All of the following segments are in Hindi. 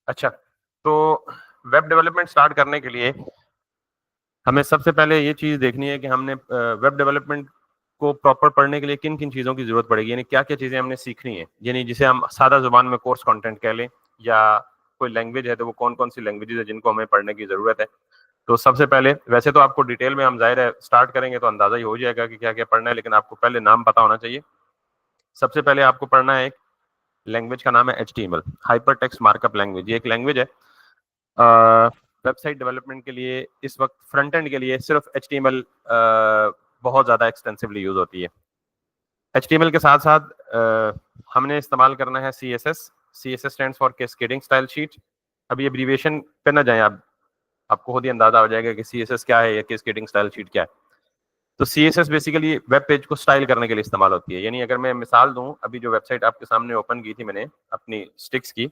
अच्छा, तो वेब डेवलपमेंट स्टार्ट करने के लिए हमें सबसे पहले ये चीज़ देखनी है कि हमने वेब डेवलपमेंट को प्रॉपर पढ़ने के लिए किन-किन चीज़ों की ज़रूरत पड़ेगी, यानी क्या-क्या चीज़ें हमने सीखनी है। यानी जिसे हम सादा ज़ुबान में कोर्स कंटेंट कह लें, या कोई लैंग्वेज है तो वो कौन-कौन सी लैंग्वेजेज़ है जिनको हमें पढ़ने की ज़रूरत है। तो सबसे पहले वैसे तो आपको डिटेल में हम ज़ाहिर है स्टार्ट करेंगे तो अंदाज़ा ही हो जाएगा कि क्या-क्या पढ़ना है, लेकिन आपको पहले नाम पता होना चाहिए। सबसे पहले आपको पढ़ना है एक लैंग्वेज का नाम है एचटीएमएल, हाइपरटेक्स्ट मार्कअप लैंग्वेज। ये एक लैंग्वेज है वेबसाइट डेवलपमेंट के लिए। इस वक्त फ्रंट एंड के लिए सिर्फ एचटीएमएल बहुत ज़्यादा एक्सटेंसिवली यूज होती है। एचटीएमएल के साथ साथ हमने इस्तेमाल करना है CSS. CSS stands for cascading style sheet. अभी एब्रीविएशन पे ना जाएं आप, आपको खुद ही अंदाजा हो जाएगा कि सीएसएस क्या है या कैस्केडिंग स्टाइल शीट क्या है। तो सीएसएस बेसिकली वेब पेज को स्टाइल करने के लिए इस्तेमाल होती है। यानी अगर मैं मिसाल दूं, अभी जो वेबसाइट आपके सामने ओपन की थी मैंने अपनी स्टिक्स की,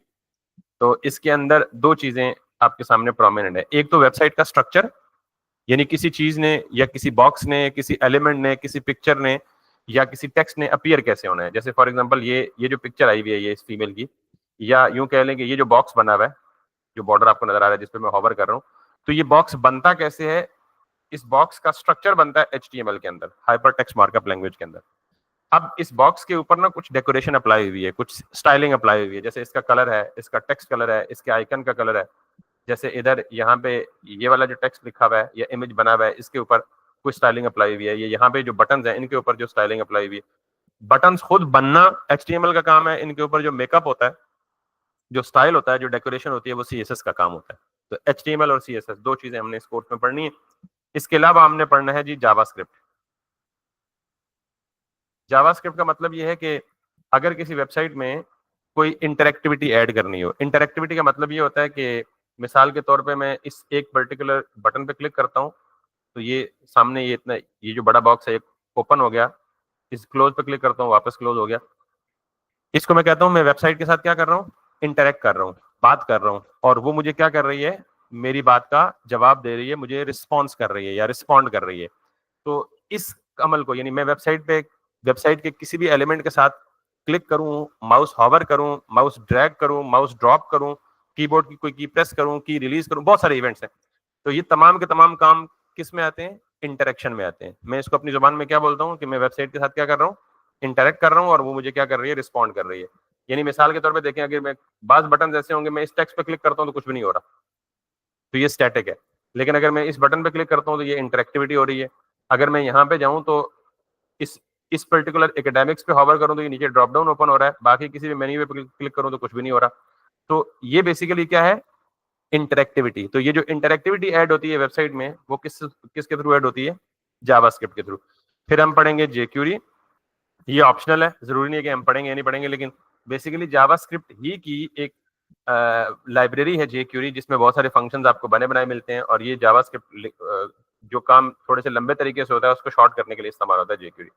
तो इसके अंदर दो चीजें आपके सामने प्रोमिनेंट है। एक तो वेबसाइट का स्ट्रक्चर, यानी किसी चीज ने या किसी बॉक्स ने, किसी एलिमेंट ने, किसी पिक्चर ने या किसी टेक्स्ट ने अपीयर कैसे होना है। जैसे फॉर एग्जांपल ये जो पिक्चर आई हुई है ये इस फीमेल की, या यूं कह लें कि ये जो बॉक्स बना हुआ है, जो बॉर्डर आपको नजर आ रहा है जिस पे मैं हॉवर कर रहा हूँ, तो ये बॉक्स बनता कैसे है। इस बॉक्स का स्ट्रक्चर बनता है एचटीएमएल के अंदर, हाइपर टेक्स्ट मार्कअप लैंग्वेज के अंदर। अब इस बॉक्स के ऊपर ना कुछ डेकोरेशन अप्लाई हुई है, कुछ स्टाइलिंग अप्लाई हुई है। जैसे इसका कलर है, इसका टेक्स्ट कलर है, इसके आइकन का कलर है। जैसे इधर यहाँ पे ये वाला जो टेक्स्ट लिखा हुआ है या इमेज बना हुआ है, इसके ऊपर कुछ स्टाइलिंग अप्लाई हुई है। ये यहाँ पे जो बटन्स हैं इनके ऊपर जो स्टाइलिंग अप्लाई हुई है। बटन्स खुद बनना एचटीएमएल का काम है, इनके ऊपर जो मेकअप होता है, जो स्टाइल होता है, जो डेकोरेशन होती है, वो सीएसएस का काम होता है। तो एचटीएमएल और सीएसएस दो चीजें हमने इस कोर्स में पढ़नी है। इसके अलावा हमने पढ़ना है जी जावास्क्रिप्ट। जावास्क्रिप्ट का मतलब ये है कि अगर किसी वेबसाइट में कोई इंटरेक्टिविटी ऐड करनी हो। इंटरेक्टिविटी का मतलब ये होता है कि मिसाल के तौर पे मैं इस एक पर्टिकुलर बटन पे क्लिक करता हूँ, तो ये सामने ये जो बड़ा बॉक्स है ओपन हो गया। इस क्लोज पे क्लिक करता हूँ, वापस क्लोज हो गया। इसको मैं कहता हूँ मैं वेबसाइट के साथ क्या कर रहा हूँ, इंटरेक्ट कर रहा हूँ, बात कर रहा हूँ, और वो मुझे क्या कर रही है, मेरी बात का जवाब दे रही है, मुझे रिस्पॉन्स कर रही है या रिस्पॉन्ड कर रही है। तो इस अमल को, यानी मैं वेबसाइट के किसी भी एलिमेंट के साथ क्लिक करूं, माउस हॉवर करूं, माउस ड्रैग करूं, माउस ड्रॉप करूं, कीबोर्ड की कोई की प्रेस करूं, की रिलीज करूं, बहुत सारे इवेंट्स हैं। तो ये तमाम के तमाम काम किस में आते हैं, इंटरेक्शन में आते हैं। मैं इसको अपनी जुबान में क्या बोलता हूँ कि मैं वेबसाइट के साथ क्या कर रहा हूँ, इंटरेक्ट कर रहा हूँ, और वो मुझे क्या कर रही है, रिस्पॉन्ड कर रही है। यानी मिसाल के तौर पर देखें, अगर मैं बाज बटन ऐसे होंगे, मैं इस टेक्स्ट पे क्लिक करता हूँ तो कुछ भी नहीं हो रहा, तो ये स्टैटिक है। लेकिन अगर मैं इस बटन पे क्लिक करता हूँ तो ये इंटरेक्टिविटी हो रही है। अगर मैं यहाँ पे जाऊँ तो इस इस पर्टिकुलर एकेडमिक्स पे हॉवर करूँ तो ये नीचे ड्रॉप डाउन ओपन हो रहा है, बाकी किसी भी मेन्यू पे क्लिक करूँ तो कुछ भी नहीं हो रहा। तो ये बेसिकली क्या है, इंटरेक्टिविटी। तो ये जो इंटरेक्टिविटी ऐड होती है वेबसाइट में, वो किसके थ्रू ऐड होती है, जावास्क्रिप्ट के थ्रू। फिर हम पढ़ेंगे जेक्यूरी। ये ऑप्शनल है, जरूरी नहीं है कि हम पढ़ेंगे या नहीं पढ़ेंगे, लेकिन बेसिकली जावास्क्रिप्ट ही की एक लाइब्रेरी है जेक्यूरी, जिसमें बहुत सारे फंक्शंस आपको बने बनाए मिलते हैं, और ये जावास्क्रिप्ट जो काम थोड़े से लंबे तरीके से होता है उसको शॉर्ट करने के लिए इस्तेमाल होता है जेक्यूरी।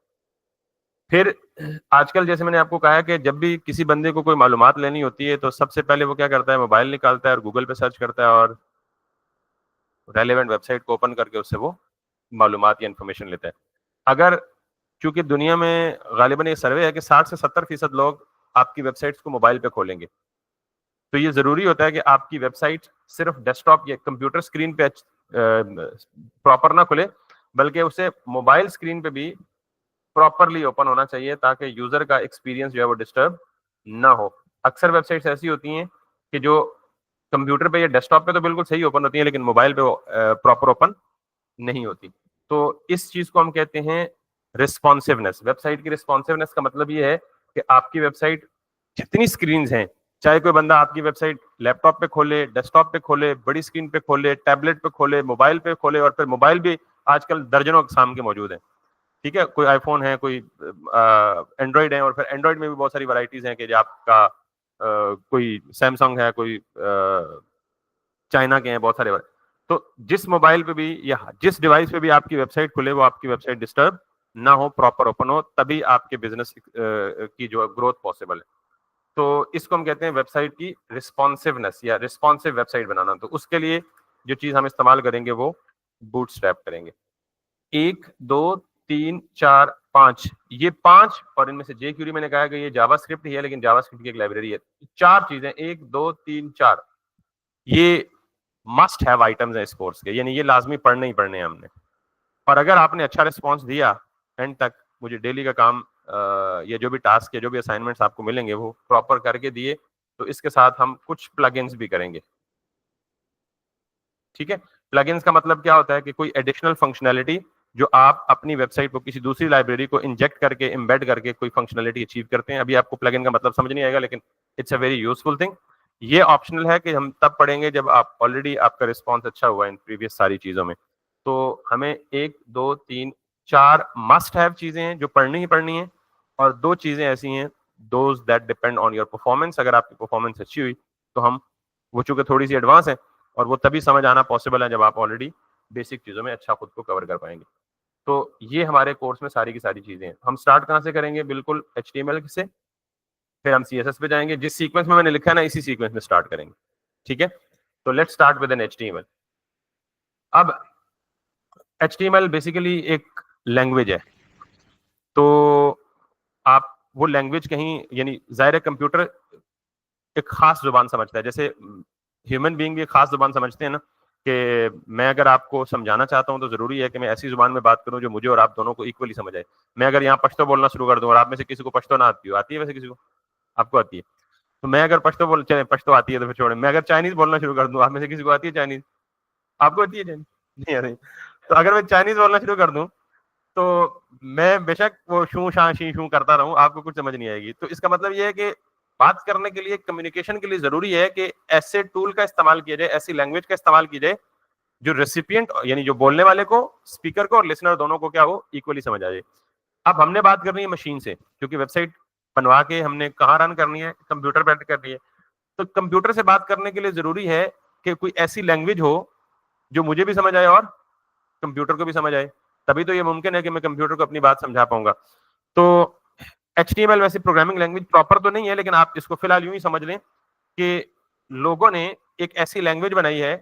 फिर आजकल जैसे मैंने आपको कहा कि जब भी किसी बंदे को कोई मालूमात लेनी होती है तो सबसे पहले वो क्या करता है, मोबाइल निकालता है और गूगल पे सर्च करता है और रेलेवेंट वेबसाइट को ओपन करके उससे वो मालूमात या इन्फॉर्मेशन लेता है। अगर चूंकि दुनिया में गालिबन ये सर्वे है कि 60 से 70% लोग आपकी वेबसाइट्स को मोबाइल पे खोलेंगे, तो ये जरूरी होता है कि आपकी वेबसाइट सिर्फ डेस्कटॉप या कंप्यूटर स्क्रीन पे प्रॉपर ना खुले, बल्कि उसे मोबाइल स्क्रीन पे भी प्रॉपरली ओपन होना चाहिए, ताकि यूजर का एक्सपीरियंस जो है वो डिस्टर्ब ना हो। अक्सर वेबसाइट्स ऐसी होती हैं कि जो कंप्यूटर पे या डेस्कटॉप पे तो बिल्कुल सही ओपन होती है, लेकिन मोबाइल पे प्रॉपर ओपन नहीं होती। तो इस चीज को हम कहते हैं रिस्पॉन्सिवनेस। वेबसाइट की रिस्पॉन्सिवनेस का मतलब ये है कि आपकी वेबसाइट जितनी स्क्रीन हैं, चाहे कोई बंदा आपकी वेबसाइट लैपटॉप पे खोले, डेस्कटॉप पे खोले, बड़ी स्क्रीन पे खोले, टैबलेट पे खोले, मोबाइल पे खोले, और फिर मोबाइल भी आजकल दर्जनों किस्म के मौजूद हैं। ठीक है, कोई आईफोन है, कोई एंड्रॉइड है, और फिर एंड्रॉइड में भी बहुत सारी वैरायटीज हैं कि जो आपका कोई सैमसंग है, कोई चाइना के हैं, बहुत सारे। तो जिस मोबाइल पे भी या जिस डिवाइस पे भी आपकी वेबसाइट खुले, वो आपकी वेबसाइट डिस्टर्ब ना हो, प्रॉपर ओपन हो, तभी आपके बिजनेस की जो ग्रोथ पॉसिबल है। तो इसको हम कहते हैं वेबसाइट की रिस्पॉन्सिवनेस या रिस्पॉन्सिव वेबसाइट बनाना। तो उसके लिए जो चीज हम इस्तेमाल करेंगे वो बूटस्ट्रैप करेंगे। 1 2 3 4 5, ये 5, और इनमें से जेक्यूरी मैंने कहा कि ये जावास्क्रिप्ट ही है, लेकिन जावास्क्रिप्ट की एक लाइब्रेरी है। 4 चीजें, 1 2 3 4, ये मस्ट हैव आइटम्स हैं इस कोर्स के, यानी ये लाजमी पढ़ने ही पढ़ने हैं हमने। और अगर आपने अच्छा रिस्पॉन्स दिया एंड तक, मुझे डेली का काम या जो भी टास्क या जो भी असाइनमेंट्स आपको मिलेंगे वो प्रॉपर करके दिए, तो इसके साथ हम कुछ प्लगइन्स भी करेंगे। ठीक है, प्लगइन्स का मतलब क्या होता है कि कोई एडिशनल फंक्शनैलिटी जो आप अपनी वेबसाइट को किसी दूसरी लाइब्रेरी को इंजेक्ट करके, एम्बेड करके कोई फंक्शनैलिटी अचीव करते हैं। अभी आपको प्लगइन का मतलब समझ नहीं आएगा, लेकिन it's a very useful thing. ये ऑप्शनल है कि हम तब पढ़ेंगे जब आप ऑलरेडी आपका रिस्पॉन्स अच्छा हुआ इन प्रीवियस सारी चीजों में। तो हमें 1 2 3 4 मस्ट हैव चीजें हैं जो पढ़नी ही पढ़नी है, और 2 चीजें ऐसी हैं those that depend on your performance. अगर आपकी परफॉर्मेंस अच्छी हुई तो हम, वो चूंकि थोड़ी सी एडवांस है और वो तभी समझ आना पॉसिबल है जब आप ऑलरेडी बेसिक चीजों में अच्छा खुद को कवर कर पाएंगे। तो ये हमारे कोर्स में सारी की सारी चीजें हैं। हम स्टार्ट कहाँ से करेंगे? बिल्कुल HTML से, फिर हम CSS पे जाएंगे। जिस सीक्वेंस में मैंने लिखा है ना, इसी सीक्वेंस में स्टार्ट करेंगे। ठीक है, तो let's start with an HTML। अब HTML बेसिकली एक लैंग्वेज है, तो आप वो लैंग्वेज कहीं, यानी जाहिर है कंप्यूटर एक खास जुबान समझता है, जैसे ह्यूमन बीइंग भी एक खास जुबान समझते हैं ना, कि मैं अगर आपको समझाना चाहता हूं तो जरूरी है कि मैं ऐसी जुबान में बात करूं जो मुझे और आप दोनों को इक्वली समझ आए। मैं अगर यहाँ पश्तो बोलना शुरू कर दूं और आप में से किसी को पश्तो ना आती हो, आती है वैसे किसी को? आपको आती है? तो मैं अगर पश्तो आती है तो फिर छोड़े। मैं अगर चाइनीज बोलना शुरू कर दूं, आप में से किसी को आती है चाइनीज? आपको आती है चाइनीज? नहीं आती। तो अगर मैं चाइनीज बोलना शुरू कर दूं, तो मैं बेशक वो शू शां शी शू करता रहूं, आपको कुछ समझ नहीं आएगी। तो इसका मतलब ये है कि बात करने के लिए, कम्युनिकेशन के लिए जरूरी है कि ऐसे टूल का इस्तेमाल किया जाए, ऐसी लैंग्वेज का इस्तेमाल किया जाए जो रेसिपिएंट, यानी जो बोलने वाले को, स्पीकर को और लिसनर दोनों को क्या हो, इक्वली समझ आ जाए। अब हमने बात करनी है मशीन से, क्योंकि वेबसाइट बनवा के हमने कहाँ रन करनी है? कंप्यूटर पर करनी है। तो कंप्यूटर से बात करने के लिए जरूरी है कि कोई ऐसी लैंग्वेज हो जो मुझे भी समझ आए और कंप्यूटर को भी समझ आए, तभी तो ये मुमकिन है कि मैं कंप्यूटर को अपनी बात समझा पाऊंगा। तो HTML वैसे प्रोग्रामिंग लैंग्वेज प्रॉपर तो नहीं है, लेकिन आप इसको फिलहाल यूं ही समझ लें कि लोगों ने एक ऐसी लैंग्वेज बनाई है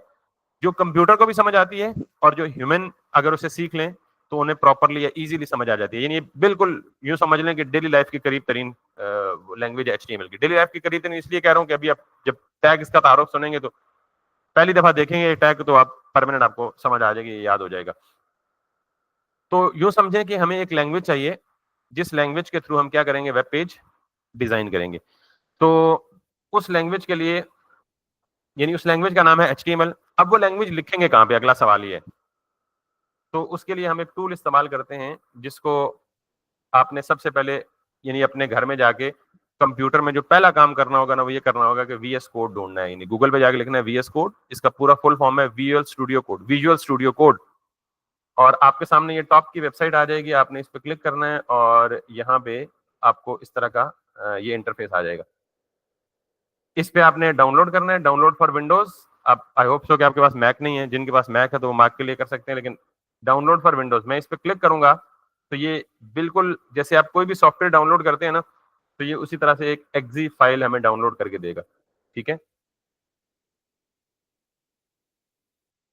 जो कंप्यूटर को भी समझ आती है, और जो ह्यूमन अगर उसे सीख लें तो उन्हें प्रॉपरली या इजीली समझ आ जाती है। यानी बिल्कुल यूं समझ लें कि डेली लाइफ के करीब तरीन लैंग्वेज है HTML की। डेली लाइफ के करीब तरीन इसलिए कह रहा हूं कि अभी आप जब टैग इसका तारुफ सुनेंगे तो पहली दफा देखेंगे टैग, तो आप परमानेंट आपको समझ आ जाएगी, याद हो जाएगा। तो यूं समझें कि हमें एक लैंग्वेज चाहिए जिस लैंग्वेज के थ्रू हम क्या करेंगे? वेब पेज डिजाइन करेंगे। तो उस लैंग्वेज के लिए, यानी उस लैंग्वेज का नाम है HTML। अब वो लैंग्वेज लिखेंगे कहाँ पे? अगला सवाल ये है। तो उसके लिए हम एक टूल इस्तेमाल करते हैं जिसको आपने सबसे पहले, यानी अपने घर में जाके कंप्यूटर में जो पहला काम करना होगा ना, वो ये करना होगा कि VS कोड ढूंढना है। यानी गूगल पे जाके लिखना है VS कोड। इसका पूरा फुल फॉर्म है visual studio code, visual studio code. और आपके सामने ये टॉप की वेबसाइट आ जाएगी, आपने इस पर क्लिक करना है और यहाँ पे आपको इस तरह का ये इंटरफेस आ जाएगा। इस पे आपने डाउनलोड करना है, डाउनलोड फॉर विंडोज। आप, आई होप सो कि आपके पास मैक नहीं है, जिनके पास मैक है तो वो मैक के लिए कर सकते हैं, लेकिन डाउनलोड फॉर विंडोज, मैं इस पे क्लिक करूंगा तो ये बिल्कुल जैसे आप कोई भी सॉफ्टवेयर डाउनलोड करते हैं ना, तो ये उसी तरह से एक एक्जी फाइल हमें डाउनलोड करके देगा। ठीक है,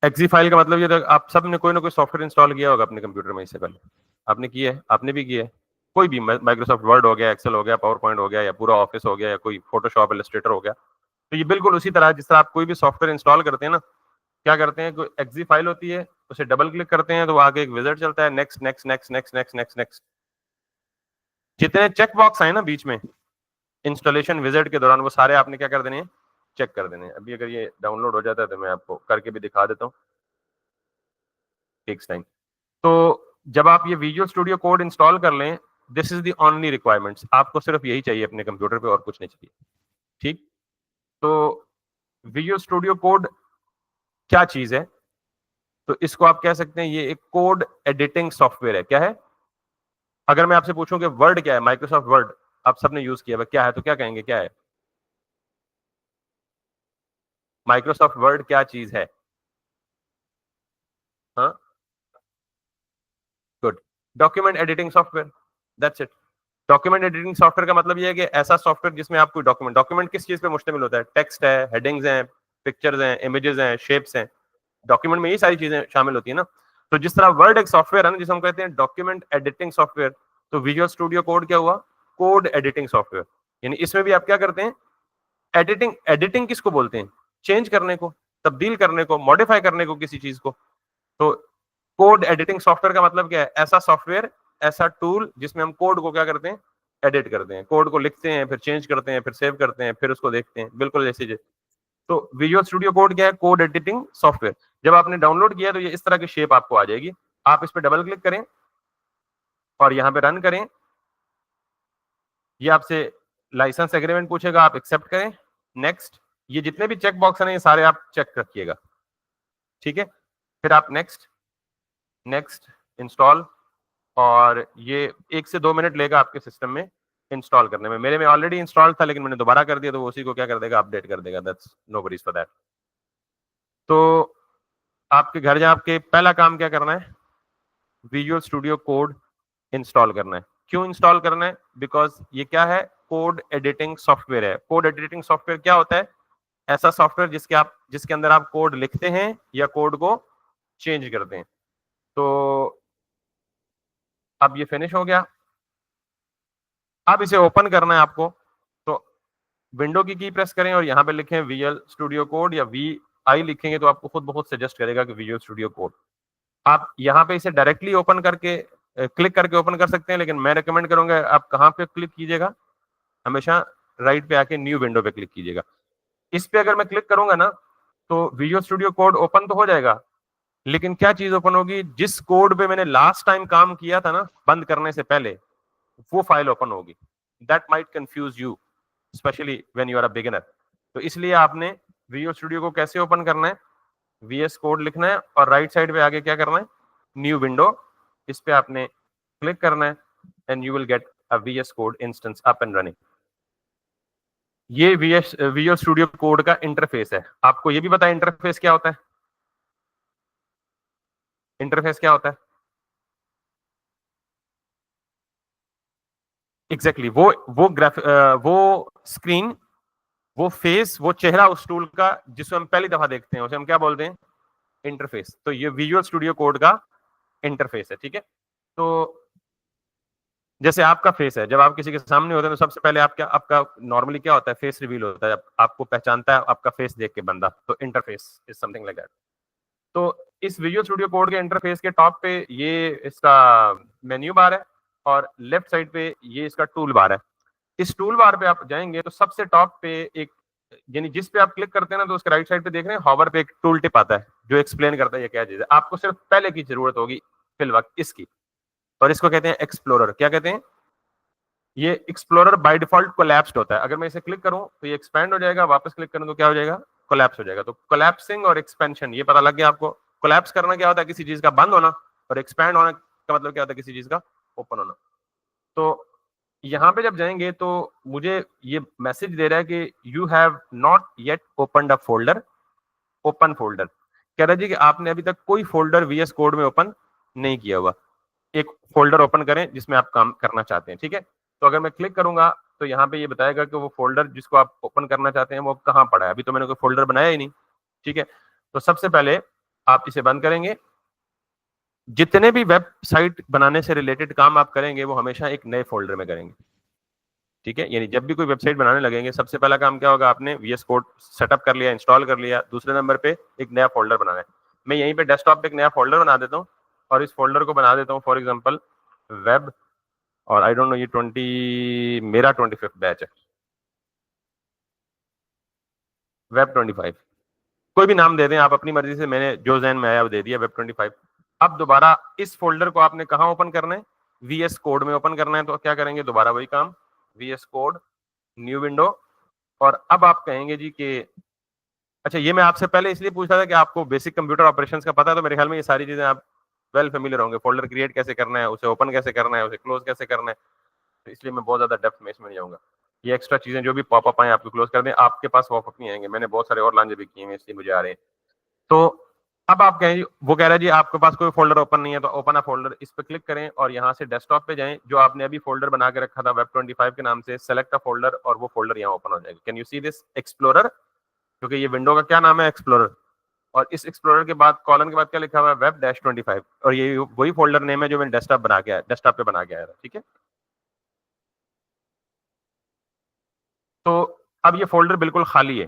एक्जी फाइल का मतलब ये था, आप सब ने कोई ना कोई सॉफ्टवेयर इंस्टॉल किया होगा अपने कंप्यूटर में इससे पहले। आपने किया है, आपने भी किया है। कोई भी, माइक्रोसॉफ्ट वर्ड हो गया, एक्सेल हो गया, पावर पॉइंट हो गया, या पूरा ऑफिस हो गया, या कोई फोटोशॉप इलस्ट्रेटर हो गया। तो ये बिल्कुल उसी तरह, जिस तरह आप कोई भी सॉफ्टवेयर इंस्टॉल करते हैं ना, क्या करते हैं? कोई एक्जी फाइल होती है, उसे डबल क्लिक करते हैं तो आगे एक विजार्ड चलता है, next next next next next next next. जितने चेक बॉक्स आए ना बीच में इंस्टॉलेशन विजार्ड के दौरान, वो सारे आपने क्या कर देने हैं? चेक कर देने हैं। अभी अगर ये डाउनलोड हो जाता है तो मैं आपको करके भी दिखा देता हूँ, टेक्स टाइम। तो जब आप ये विजुअल स्टूडियो कोड इंस्टॉल कर लें, this is the only requirements. आपको सिर्फ यही चाहिए अपने कंप्यूटर पे, और कुछ नहीं चाहिए। ठीक, तो विजुअल स्टूडियो कोड क्या चीज है? तो इसको आप कह सकते हैं ये एक कोड एडिटिंग सॉफ्टवेयर है। क्या है? अगर मैं आपसे पूछूं कि वर्ड क्या है, माइक्रोसॉफ्ट वर्ड आप सबने यूज किया है, क्या है? तो क्या कहेंगे, क्या है माइक्रोसॉफ्ट वर्ड? क्या चीज है? हाँ, good, document editing software, that's it. Document editing software का मतलब ये है कि ऐसा सॉफ्टवेयर जिसमें आप कोई डॉक्यूमेंट, डॉक्यूमेंट किस चीज पे मुश्तमिल होता है? टेक्स्ट है, हेडिंग्स हैं, पिक्चर्स हैं, इमेजेस हैं, शेप्स हैं। डॉक्यूमेंट में ये सारी चीजें शामिल होती है ना। तो जिस तरह वर्ड एक सॉफ्टवेयर है ना, जिसे हम कहते हैं डॉक्यूमेंट एडिटिंग सॉफ्टवेयर, तो विजुअल स्टूडियो कोड क्या हुआ? Code editing software. यानी इसमें भी आप क्या करते हैं? एडिटिंग। एडिटिंग किसको बोलते हैं? चेंज करने को। तब्दील करने को, मॉडिफाई करने को किसी चीज को। तो कोड एडिटिंग सॉफ्टवेयर का मतलब क्या है? ऐसा सॉफ्टवेयर, ऐसा टूल जिसमें हम कोड को क्या करते हैं? एडिट करते हैं, कोड को लिखते हैं, फिर चेंज करते हैं, फिर सेव करते हैं, फिर उसको देखते हैं, बिल्कुल जैसे। तो विजुअल स्टूडियो कोड क्या है? Code editing software. जब आपने डाउनलोड किया तो ये इस तरह की शेप आपको आ जाएगी। आप इस पर डबल क्लिक करें और यहाँ पे रन करें। ये आपसे लाइसेंस एग्रीमेंट पूछेगा, आप एक्सेप्ट करें, नेक्स्ट। ये जितने भी चेक बॉक्स हैं ये सारे आप चेक रखिएगा, ठीक है। फिर आप नेक्स्ट, नेक्स्ट, इंस्टॉल, और ये 1 से 2 मिनट लेगा आपके सिस्टम में इंस्टॉल करने में। मेरे में ऑलरेडी इंस्टॉल था लेकिन मैंने दोबारा कर दिया, तो वो उसी को क्या कर देगा? अपडेट कर देगा। That's no worries for that. तो आपके घर जाके पहला काम क्या करना है? विजुअल स्टूडियो कोड इंस्टॉल करना है। क्यों इंस्टॉल करना है? बिकॉज ये क्या है? कोड एडिटिंग सॉफ्टवेयर है। कोड एडिटिंग सॉफ्टवेयर क्या होता है? ऐसा सॉफ्टवेयर जिसके अंदर आप कोड लिखते हैं या कोड को चेंज करते हैं। तो अब ये फिनिश हो गया। अब इसे ओपन करना है आपको, तो विंडो की प्रेस करें और यहाँ पे लिखें विजुअल स्टूडियो कोड, या VI लिखेंगे तो आपको खुद बहुत सजेस्ट करेगा कि विजुअल स्टूडियो कोड। आप यहाँ पे इसे डायरेक्टली ओपन करके क्लिक करके ओपन कर सकते हैं, लेकिन मैं रिकमेंड करूंगा आप कहाँ पे क्लिक कीजिएगा? हमेशा राइट पे आके न्यू विंडो पे क्लिक कीजिएगा। इस पे अगर मैं क्लिक करूंगा ना, तो विजुअल स्टूडियो कोड ओपन तो हो जाएगा, लेकिन क्या चीज ओपन होगी? जिस कोड पे मैंने लास्ट टाइम काम किया था ना बंद करने से पहले, वो फाइल ओपन होगी। That might confuse you, specially when you are a beginner. तो इसलिए आपने विजुअल स्टूडियो को कैसे ओपन करना है? VS कोड लिखना है और राइट साइड पे आगे क्या करना है? न्यू विंडो, इस पे आपने क्लिक करना है and you will get a VS code instance up and running. ये विजुअल स्टूडियो कोड का इंटरफेस है। आपको ये भी पता है इंटरफेस क्या होता है? इंटरफेस क्या होता है? एग्जैक्टली वो वो स्क्रीन, वो फेस, वो चेहरा उस टूल का जिसको हम पहली दफा देखते हैं, उसे हम क्या बोलते हैं? इंटरफेस। तो ये विजुअल स्टूडियो कोड का इंटरफेस है, ठीक है। तो जैसे आपका फेस है, जब आप किसी के सामने होते हैं तो सबसे पहले आपका नॉर्मली क्या होता है? फेस रिवील होता है, आपको पहचानता है आपका फेस देख के बंदा। तो interface is something like that. तो इस विजुअल स्टूडियो कोड के इंटरफेस के टॉप पे ये इसका मेन्यू बार है, और लेफ्ट साइड पे ये इसका टूल बार है। इस टूल बार पे आप जाएंगे तो सबसे टॉप पे एक, यानी जिस पे आप क्लिक करते हैं ना, तो उसके राइट साइड पे देख रहे हैं हॉवर पे एक टूल टिप आता है जो एक्सप्लेन करता है ये क्या चीज है। आपको सिर्फ पहले की जरूरत होगी फिल वक्त इसकी, और इसको कहते हैं एक्सप्लोरर। क्या कहते हैं? ये एक्सप्लोरर बाय डिफॉल्ट कोलैप्स्ड होता है। अगर मैं इसे क्लिक करूं तो ये एक्सपैंड हो जाएगा, वापस क्लिक करूं तो क्या हो जाएगा? कोलैप्स हो जाएगा। तो कोलैप्सिंग और एक्सपेंशन ये पता लग गया आपको। कोलैप्स करना क्या होता है? किसी चीज का बंद होना, और एक्सपैंड होना का मतलब क्या होता है? किसी चीज का ओपन होना। तो यहाँ पे जब जाएंगे तो मुझे ये मैसेज दे रहा है कि you have not yet opened a folder, open folder. कह रहा है जी कि आपने अभी तक कोई फोल्डर VS कोड में ओपन नहीं किया हुआ। एक फोल्डर ओपन करें जिसमें आप काम करना चाहते हैं, ठीक है। तो अगर मैं क्लिक करूंगा तो यहाँ पे ये बताएगा कि वो फोल्डर जिसको आप ओपन करना चाहते हैं वो कहाँ पड़ा है। अभी तो मैंने कोई फोल्डर बनाया ही नहीं, ठीक है। तो सबसे पहले आप इसे बंद करेंगे। जितने भी वेबसाइट बनाने से रिलेटेड काम आप करेंगे वो हमेशा एक नए फोल्डर में करेंगे, ठीक है। यानी जब भी कोई वेबसाइट बनाने लगेंगे सबसे पहला काम क्या होगा? आपने VS कोड सेटअप कर लिया, इंस्टॉल कर लिया, दूसरे नंबर पे एक नया फोल्डर बनाना है। मैं यहीं पे डेस्कटॉप पे एक नया फोल्डर बना देता हूँ, और इस फोल्डर को बना देता हूँ फॉर एग्जांपल वेब, और आई डोंट नो ये मेरा 25th बैच है, वेब 25। कोई भी नाम दे दें आप अपनी मर्जी से, मैंने जो जहन में आया वो दे दिया, वेब 25। अब दोबारा इस फोल्डर को आपने कहाँ ओपन करना है? VS कोड में ओपन करना है। तो क्या करेंगे? दोबारा वही काम, VS कोड, न्यू विंडो। और अब आप कहेंगे जी कि अच्छा, ये मैं आपसे पहले इसलिए पूछ रहा था कि आपको बेसिक कंप्यूटर ऑपरेशंस का पता है, तो मेरे ख्याल में ये सारी चीजें आप वेल फेमिलियर होंगे। फोल्डर क्रिएट कैसे करना है, उसे ओपन कैसे करना है, उसे क्लोज कैसे करना है। तो इसलिए मैं बहुत ज्यादा डेप्थ में इसमें नहीं जाऊंगा। ये एक्स्ट्रा चीजें जो भी पॉपअप आए आपको क्लोज कर दें, आपके पास पॉपअप नहीं आएंगे, मैंने बहुत सारे और लांजे भी किए हैं इसलिए मुझे आ रहे हैं। तो अब आप कहें, वो कह रहा है जी आपके पास कोई फोल्डर ओपन नहीं है, तो ओपन अ फोल्डर, इस पे क्लिक करें और यहाँ से डेस्कटॉप पे जाएं। जो आपने अभी फोल्डर बना के रखा था वेब 25 के नाम से, सेलेक्ट अ फोल्डर, और वो फोल्डर यहाँ ओपन हो जाएगा। Can you see this? Explorer, क्योंकि ये विंडो का क्या नाम है? एक्सप्लोरर। और इस एक्सप्लोरर के बाद कॉलन के बाद क्या लिखा हुआ है? Web dash 25। और ये वही फोल्डर नेम है जो मैंने डेस्कटॉप पे बना के आया था, ठीक है। तो अब ये फोल्डर बिल्कुल खाली है,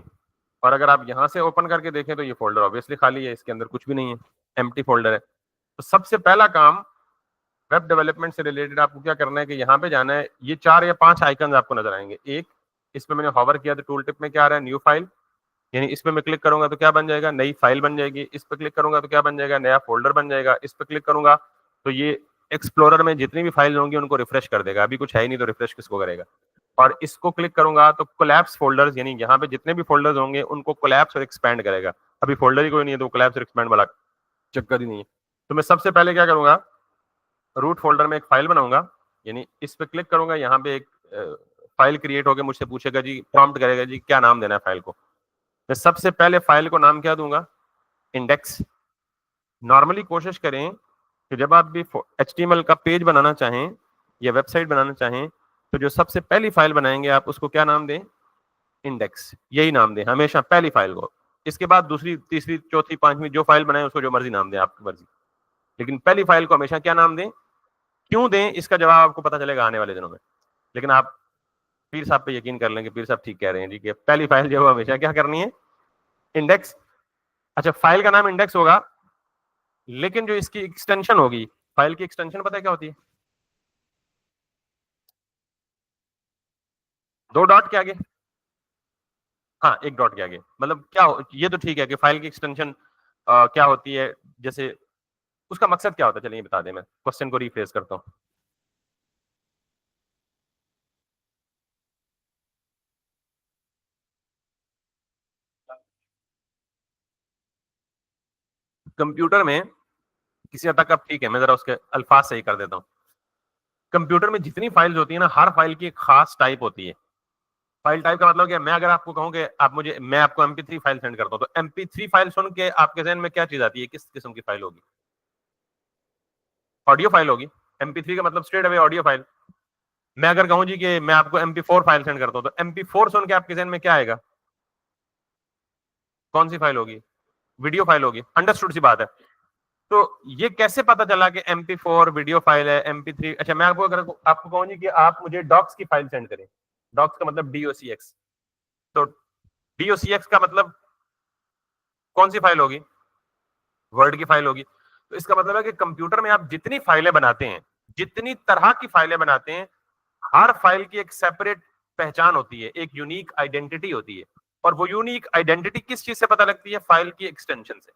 और अगर आप यहाँ से ओपन करके देखें तो ये फोल्डर ऑब्वियसली खाली है, इसके अंदर कुछ भी नहीं है, एम्प्टी फोल्डर है। तो सबसे पहला काम वेब डेवलपमेंट से रिलेटेड आपको क्या करना है कि यहाँ पे जाना है, ये 4 या 5 आइकन आपको नजर आएंगे। एक, इस पे मैंने हॉवर किया तो टूल टिप में क्या आ रहा है, न्यू फाइल, यानी इस पे मैं क्लिक करूंगा तो क्या बन जाएगा, नई फाइल बन जाएगी। इस पे क्लिक करूंगा तो क्या बन जाएगा, नया फोल्डर बन जाएगा। इस पे क्लिक करूंगा तो ये एक्सप्लोरर में जितनी भी फाइल होंगी उनको रिफ्रेश कर देगा। अभी कुछ है ही नहीं तो रिफ्रेश किसको करेगा। और इसको क्लिक करूंगा तो कोलैप्स फोल्डर्स, यानी यहाँ पे जितने भी फोल्डर्स होंगे उनको कोलैप्स और एक्सपैंड करेगा। अभी फोल्डर ही कोई नहीं है तो कोलैप्स और एक्सपैंड वाला चक्कर ही नहीं है। तो मैं सबसे पहले क्या करूंगा, रूट फोल्डर में एक फाइल बनाऊंगा, यानी इस पे क्लिक करूंगा, यहाँ पे एक फाइल क्रिएट होकर मुझसे पूछेगा जी, प्रॉम्प्ट करेगा जी क्या नाम देना है फाइल को। मैं सबसे पहले फाइल को नाम क्या दूंगा, इंडेक्स। नॉर्मली कोशिश करें कि जब आप भी HTML का पेज बनाना चाहें या वेबसाइट बनाना चाहें तो जो सबसे पहली फाइल बनाएंगे आप उसको क्या नाम दें, इंडेक्स, यही नाम दें हमेशा पहली फाइल को। इसके बाद दूसरी, तीसरी, चौथी, पांचवी जो फाइल बनाए उसको जो मर्जी नाम दें, आपकी मर्जी, लेकिन पहली फाइल को हमेशा क्या नाम दें। क्यों दें इसका जवाब आपको पता चलेगा आने वाले दिनों में, लेकिन आप पीर साहब पे यकीन कर लेंगे, पीर साहब ठीक कह रहे हैं जी कि पहली फाइल जो है हमेशा क्या करनी है, इंडेक्स। अच्छा, फाइल का नाम इंडेक्स होगा, लेकिन जो इसकी एक्सटेंशन होगी, फाइल की एक्सटेंशन पता है क्या होती है, 2 डॉट के आगे, हाँ 1 डॉट के आगे। मतलब क्या ये तो ठीक है कि फाइल की एक्सटेंशन क्या होती है, जैसे उसका मकसद क्या होता है, चलिए बता दें, मैं क्वेश्चन को रिफ्रेज करता हूं। कंप्यूटर में किसी हद तक अब ठीक है, मैं जरा उसके अल्फाज सही कर देता हूँ। कंप्यूटर में जितनी फाइल्स होती है ना, हर फाइल की एक खास टाइप होती है। फाइल टाइप का मतलब क्या, मैं अगर आपको कहूँ कि आप मुझे, मैं आपको MP3 फाइल सेंड करता हूँ तो MP3 फाइल सुन के आपके जहन में क्या चीज आती है, किस किस्म की फाइल होगी, ऑडियो फाइल होगी। MP3 का मतलब स्ट्रेट अवे ऑडियो फाइल। मैं अगर कहूँ जी कि मैं आपको MP4 फाइल सेंड करता हूँ तो MP4 सुन के आपके जहन में क्या आएगा, कौन सी फाइल होगी, वीडियो फाइल होगी। अंडरस्टूड सी बात है। तो ये कैसे पता चला कि MP4 वीडियो फाइल है, MP3? अच्छा, मैं आपको अगर आपको कहूँ जी कि आप मुझे डॉक्स की फाइल सेंड करें, डॉक्स का मतलब DOCX, तो DOCX का मतलब कौन सी फाइल होगी, वर्ड की फाइल होगी। तो इसका मतलब है कि कंप्यूटर में आप जितनी फाइलें बनाते हैं, जितनी तरह की फाइलें बनाते हैं, हर फाइल की एक सेपरेट पहचान होती है, एक यूनिक आइडेंटिटी होती है। और वो यूनिक आइडेंटिटी किस चीज से पता लगती है, फाइल की एक्सटेंशन से।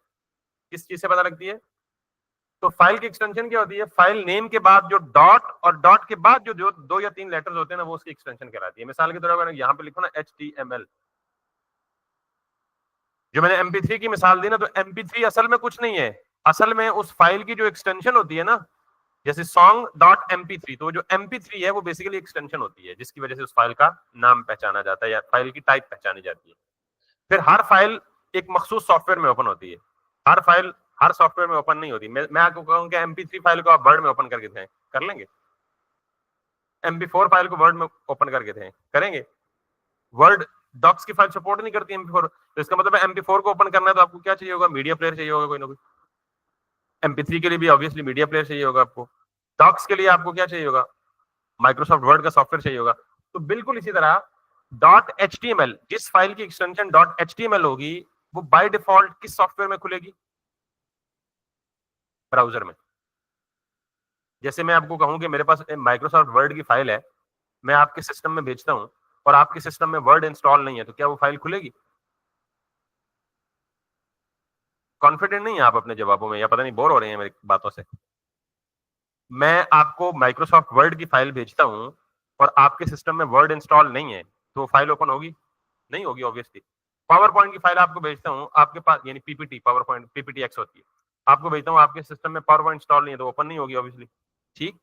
किस चीज से पता लगती है, तो फाइल की एक्सटेंशन क्या होती है, फाइल नेम के बाद जो डॉट और डॉट के बाद जो 2 या 3 लेटर्स होते हैं ना, वो उसकी एक्सटेंशन कहलाती है। मिसाल के तौर पर यहाँ पे लिखो ना HTML, जो मैंने MP3 की मिसाल दी ना, तो MP3 असल में कुछ नहीं है, असल में उस फाइल की जो एक्सटेंशन होती है ना, जैसे song.mp3, तो जो MP3 है वो बेसिकली एक्सटेंशन होती है जिसकी वजह से उस फाइल का नाम पहचाना जाता है या फाइल की टाइप पहचानी जाती है। फिर हर फाइल एक मखसूस सॉफ्टवेयर में ओपन होती है। हर फाइल हर सॉफ्टवेयर में ओपन नहीं होती। मैं आपको कहूँ कि MP3 फाइल को आप वर्ड में ओपन करके दें, कर लेंगे? MP4 फाइल को वर्ड में ओपन करके दें, करेंगे? वर्ड डॉक्स की फाइल सपोर्ट नहीं करती MP4, तो इसका मतलब है MP4 को ओपन करना है तो आपको क्या चाहिए होगा, मीडिया प्लेयर चाहिए होगा कोई ना कोई। MP3 के लिए भी ऑब्वियसली मीडिया प्लेयर चाहिए होगा आपको। डॉक्स के लिए आपको क्या चाहिए होगा, माइक्रोसॉफ्ट वर्ड का सॉफ्टवेयर चाहिए होगा। तो बिल्कुल इसी तरह .html, जिस फाइल की एक्सटेंशन .html होगी, वो बाय डिफॉल्ट किस सॉफ्टवेयर में खुलेगी, ब्राउजर में। जैसे मैं आपको कहूं कि मेरे पास माइक्रोसॉफ्ट वर्ड की फाइल है, मैं आपके सिस्टम में भेजता हूं और आपके सिस्टम में वर्ड इंस्टॉल नहीं है, तो क्या वो फाइल खुलेगी? कॉन्फिडेंट नहीं है आप अपने जवाबों में, या पता नहीं बोर हो रहे हैं मेरी बातों से। मैं आपको माइक्रोसॉफ्ट वर्ड की फाइल भेजता हूं और आपके सिस्टम में वर्ड इंस्टॉल नहीं है, तो वो फाइल ओपन होगी? नहीं होगी ऑब्वियसली। पावर पॉइंट की फाइल आपको भेजता हूं, आपके पास, यानी PPT, पावर पॉइंट PPTX होती है, आपको भेजता हूं, आपके सिस्टम में पावर पॉइंट इंस्टॉल नहीं है, तो ओपन नहीं होगी ऑब्वियसली। ठीक,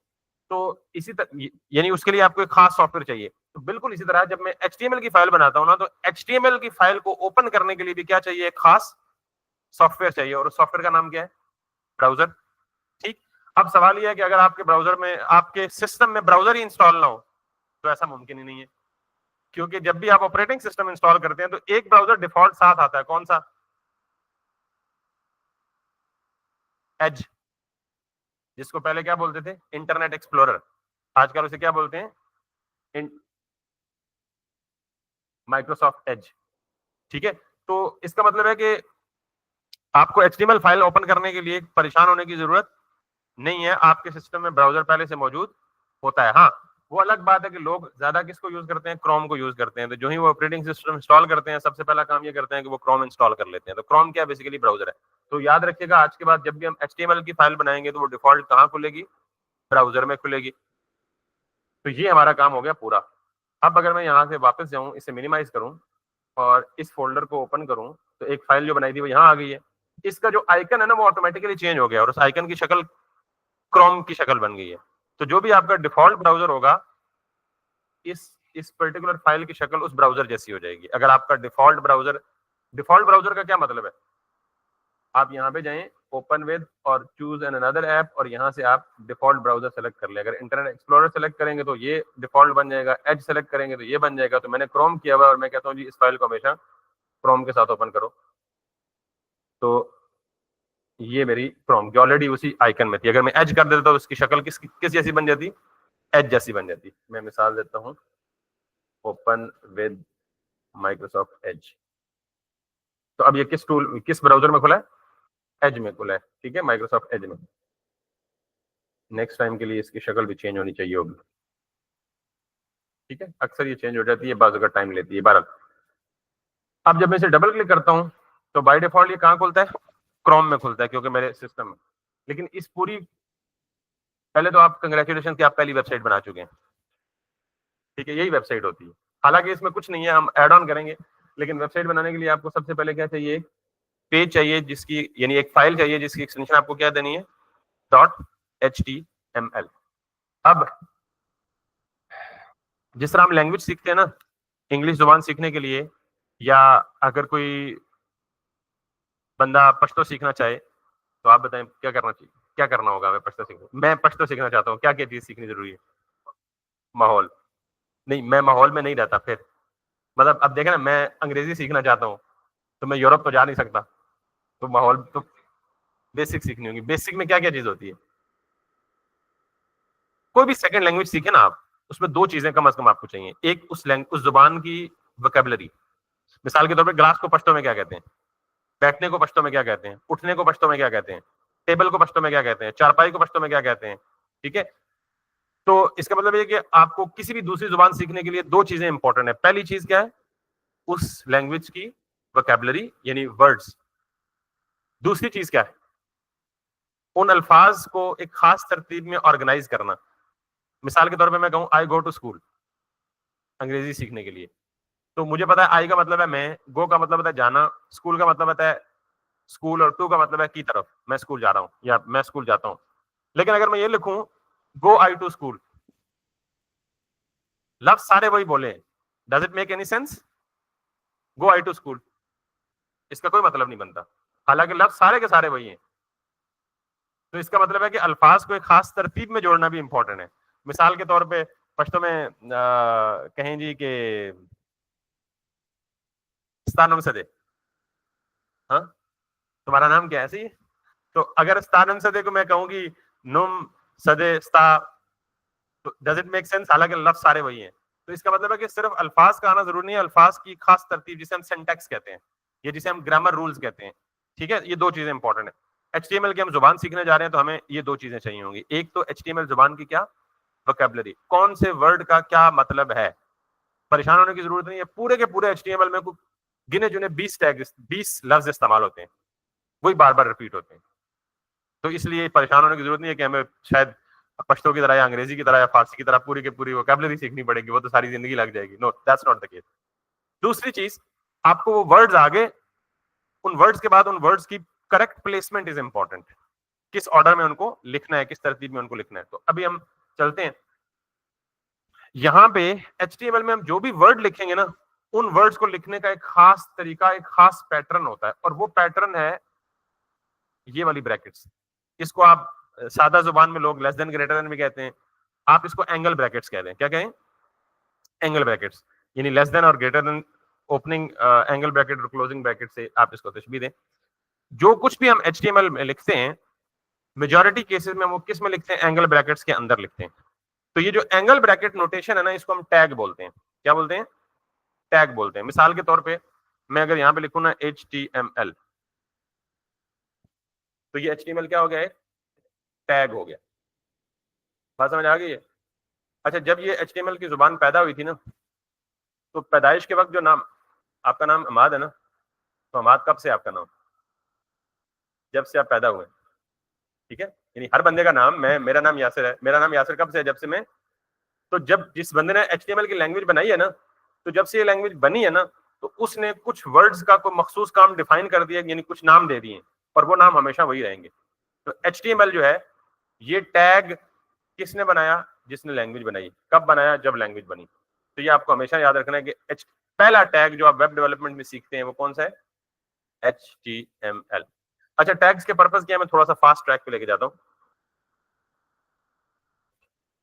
तो इसी तरह, यानी उसके लिए आपको एक खास सॉफ्टवेयर चाहिए। तो बिल्कुल इसी तरह जब मैं HTML की फाइल बनाता हूं ना, तो HTML की फाइल को ओपन करने के लिए भी क्या चाहिए, एक खास सॉफ्टवेयर चाहिए, और उस सॉफ्टवेयर का नाम क्या है, ब्राउजर। ठीक, अब सवाल यह है कि अगर आपके ब्राउजर में, आपके सिस्टम में ब्राउजर ही इंस्टॉल ना हो, तो ऐसा मुमकिन ही नहीं है। क्योंकि जब भी आप ऑपरेटिंग सिस्टम इंस्टॉल करते हैं तो एक ब्राउजर डिफॉल्ट साथ आता है, कौन सा, एज, जिसको पहले क्या बोलते थे, इंटरनेट एक्सप्लोरर, आजकल उसे क्या बोलते हैं, माइक्रोसॉफ्ट एज। ठीक है, तो इसका मतलब है कि आपको HTML फाइल ओपन करने के लिए परेशान होने की जरूरत नहीं है, आपके सिस्टम में ब्राउजर पहले से मौजूद होता है। हाँ, वो अलग बात है कि लोग ज्यादा किसको यूज करते हैं, क्रोम को यूज करते हैं। तो जो ही वो ऑपरेटिंग सिस्टम इंस्टॉल करते हैं, सबसे पहला काम ये करते हैं कि वो क्रोम इंस्टॉल कर लेते हैं। तो क्रोम क्या बेसिकली ब्राउजर है। तो याद रखिएगा, आज के बाद जब भी हम HTML की फाइल बनाएंगे तो वो डिफॉल्ट कहाँ खुलेगी, ब्राउजर में खुलेगी। तो ये हमारा काम हो गया पूरा। अब अगर मैं यहाँ से वापस जाऊँ, इसे मिनिमाइज करूँ और इस फोल्डर को ओपन करूँ, तो एक फाइल जो बनाई थी वो यहाँ आ गई है। इसका जो आइकन है ना, वो ऑटोमेटिकली चेंज हो गया और उस आइकन की शक्ल क्रोम की शक्ल बन गई है। तो जो भी आपका डिफॉल्ट ब्राउजर होगा, इस पर्टिकुलर फाइल की शक्ल उस ब्राउजर जैसी हो जाएगी। अगर आपका डिफॉल्ट ब्राउजर का क्या मतलब है, आप यहाँ पे जाएं, ओपन विद और चूज एन अनदर ऐप, और यहाँ से आप डिफॉल्ट ब्राउजर सेलेक्ट कर ले। अगर इंटरनेट एक्सप्लोरर सेलेक्ट करेंगे तो ये डिफॉल्ट बन जाएगा, एज सेलेक्ट करेंगे तो ये बन जाएगा। तो मैंने क्रोम किया हुआ और मैं कहता हूँ जी इस फाइल को हमेशा क्रोम के साथ ओपन करो। तो ये मेरी क्रोम की ऑलरेडी उसी आइकन में थी। अगर मैं एज कर देता तो उसकी शक्ल किस जैसी बन जाती, एज जैसी बन जाती। मैं मिसाल देता हूँ, ओपन विद माइक्रोसॉफ्ट एज। तो अब ये किस ब्राउजर में खुला है, एज में खुला है। ठीक है, माइक्रोसॉफ्ट एज में। नेक्स्ट टाइम के लिए इसकी शक्ल भी चेंज होनी चाहिए होगी। ठीक है, अक्सर ये चेंज हो जाती है, बाजू का टाइम लेती है। 12। अब जब मैं इसे डबल क्लिक करता हूं तो बाय डिफॉल्ट ये कहां खुलता है, क्रोम में खुलता है, क्योंकि मेरे सिस्टम में। लेकिन इस पूरी, पहले तो आप कंग्रेचुलेशन कि आप पहली वेबसाइट बना चुके हैं। ठीक है, यही वेबसाइट होती है। हालांकि इसमें कुछ नहीं है, हम एड ऑन करेंगे। लेकिन वेबसाइट बनाने के लिए आपको सबसे पहले क्या चाहिए, पेज चाहिए, जिसकी यानी एक फाइल चाहिए जिसकी एक्सटेंशन आपको क्या देनी है, .html। अब जिस तरह हम लैंग्वेज सीखते हैं ना, इंग्लिश जुबान सीखने के लिए, या अगर कोई बंदा पश्तो सीखना चाहे, तो आप बताएं क्या करना चाहिए, क्या करना होगा। मैं पश्तो सीखना चाहता हूँ, क्या क्या चीज सीखनी जरूरी है। माहौल नहीं, मैं माहौल में नहीं रहता। फिर मतलब अब देखें ना, मैं अंग्रेजी सीखना चाहता हूँ तो मैं यूरोप तो जा नहीं सकता। तो माहौल तो बेसिक सीखनी होगी। बेसिक में क्या क्या चीज होती है, कोई भी सेकंड लैंग्वेज सीखे ना आप, उसमें दो चीजें कम से कम आपको चाहिए। एक उस जुबान की वोकैबुलरी। मिसाल के तौर पे ग्लास को पश्तो में क्या कहते हैं, बैठने को पश्तो में क्या कहते हैं, उठने को पश्तो में क्या कहते हैं, टेबल को पश्तो में क्या कहते हैं, चारपाई को पश्तो में क्या कहते हैं। ठीक है, तो इसका मतलब ये कि आपको किसी भी दूसरी जुबान सीखने के लिए दो चीजें इंपॉर्टेंट है। पहली चीज क्या है, उस लैंग्वेज की वोकैबुलरी यानी वर्ड्स। दूसरी चीज क्या है, उन अल्फाज को एक खास तरतीब में ऑर्गेनाइज करना। मिसाल के तौर पे मैं कहूं आई गो टू स्कूल, अंग्रेजी सीखने के लिए, तो मुझे पता है आई का मतलब है मैं, गो का मतलब होता है जाना, स्कूल का मतलब होता है स्कूल, और टू का मतलब है की तरफ, मैं स्कूल जा रहा हूं या मैं स्कूल जाता हूं। लेकिन अगर मैं ये लिखूं गो आई टू स्कूल, लफ्ज सारे वही बोले, does it make any sense, go I to school, इसका कोई मतलब नहीं बनता, हालांकि लफ्ज सारे के सारे वही हैं। तो इसका मतलब है कि अल्फाज को एक खास तरतीब में जोड़ना भी इंपॉर्टेंट है। मिसाल के तौर पे पश्तो में कहें जी के स्थानम सदे, हाँ तुम्हारा नाम क्या है, ऐसे ही। तो अगर स्थानम सदे को मैं कहूंगी नुम सदे स्ता, तो डज इट मेक सेंस, हालांकि लफ्ज सारे वही हैं। तो इसका मतलब है कि सिर्फ अल्फाज का आना जरूरी नहीं है, अल्फाज की खास तरतीब जिसे हम सिंटैक्स कहते हैं, या जिसे हम ग्रामर रूल्स कहते हैं। ठीक है, ये दो चीजें इंपॉर्टेंट है। HTML की हम जुबान सीखने जा रहे हैं तो हमें ये दो चीजें चाहिए होंगी। एक तो HTML जुबान की क्या वोकैबुलरी, कौन से वर्ड का क्या मतलब है। परेशान होने की जरूरत नहीं है, पूरे के पूरे HTML में गिने चुने 20 लफ्ज इस्तेमाल होते हैं, वही बार बार रिपीट होते हैं। तो इसलिए परेशान होने की जरूरत नहीं है कि हमें शायद पश्तो की तरह या अंग्रेजी की तरह या फारसी की तरह पूरी की पूरी वोकैबुलरी सीखनी पड़ेगी, वो तो सारी जिंदगी लग जाएगी। No, that's not the case. दूसरी चीज, आपको वो वर्ड्स आगे, उन वर्ड्स के बाद उन वर्ड्स की करेक्ट प्लेसमेंट इज इंपॉर्टेंट। किस ऑर्डर में उनको लिखना है, किस तरतीब में उनको लिखना है। तो अभी हम चलते हैं, यहां पे HTML में हम जो भी वर्ड लिखेंगे ना, उन वर्ड्स को लिखने का एक खास तरीका, एक खास पैटर्न होता है, और वो पैटर्न है ये वाली ब्रैकेट्स। इसको आप सादा जुबान में लोग लेस देन ग्रेटर देन भी कहते हैं, आप इसको एंगल ब्रैकेट्स कहते हैं। क्या कहें, एंगल ब्रैकेट्स, यानी लेस देन और greater than, opening angle bracket और क्लोजिंग ब्रैकेट से आप इसको तशबीह दें। जो कुछ भी हम HTML में लिखते हैं, मेजॉरिटी केसेस में हम वो किस में लिखते हैं, एंगल ब्रैकेट्स के अंदर लिखते हैं। तो ये जो एंगल ब्रैकेट नोटेशन है ना, इसको हम टैग बोलते हैं। क्या बोलते हैं, टैग बोलते हैं। मिसाल के तौर पे मैं अगर यहाँ पे लिखूँ ना HTML, तो ये HTML क्या हो गया, टैग हो गया। बात समझ आ गई है? अच्छा, जब ये HTML की जुबान पैदा हुई थी ना, तो पैदाइश के वक्त जो नाम, आपका नाम अमाद है ना, तो अमाद कब से आपका नाम? जब से आप पैदा हुए, ठीक है। यानी हर बंदे का नाम, मेरा नाम यासिर है, मेरा नाम यासिर कब से है? जब से मैं, तो जब जिस बंदे ने HTML की लैंग्वेज बनाई है ना, तो जब से ये लैंग्वेज बनी है ना, तो उसने कुछ वर्ड्स का कोई मखसूस काम डिफाइन कर दिया, यानी कुछ नाम दे दिए, और वो नाम हमेशा वही रहेंगे। तो HTML जो है, ये टैग किसने बनाया? जिसने लैंग्वेज बनाई। कब बनाया? जब लैंग्वेज बनी। तो ये आपको हमेशा याद रखना है कि पहला टैग जो आप वेब डेवलपमेंट में सीखते हैं वो कौन सा है? HTML। अच्छा, टैग्स के पर्पस क्या है, मैं थोड़ा सा फास्ट ट्रैक पे लेके जाता हूँ।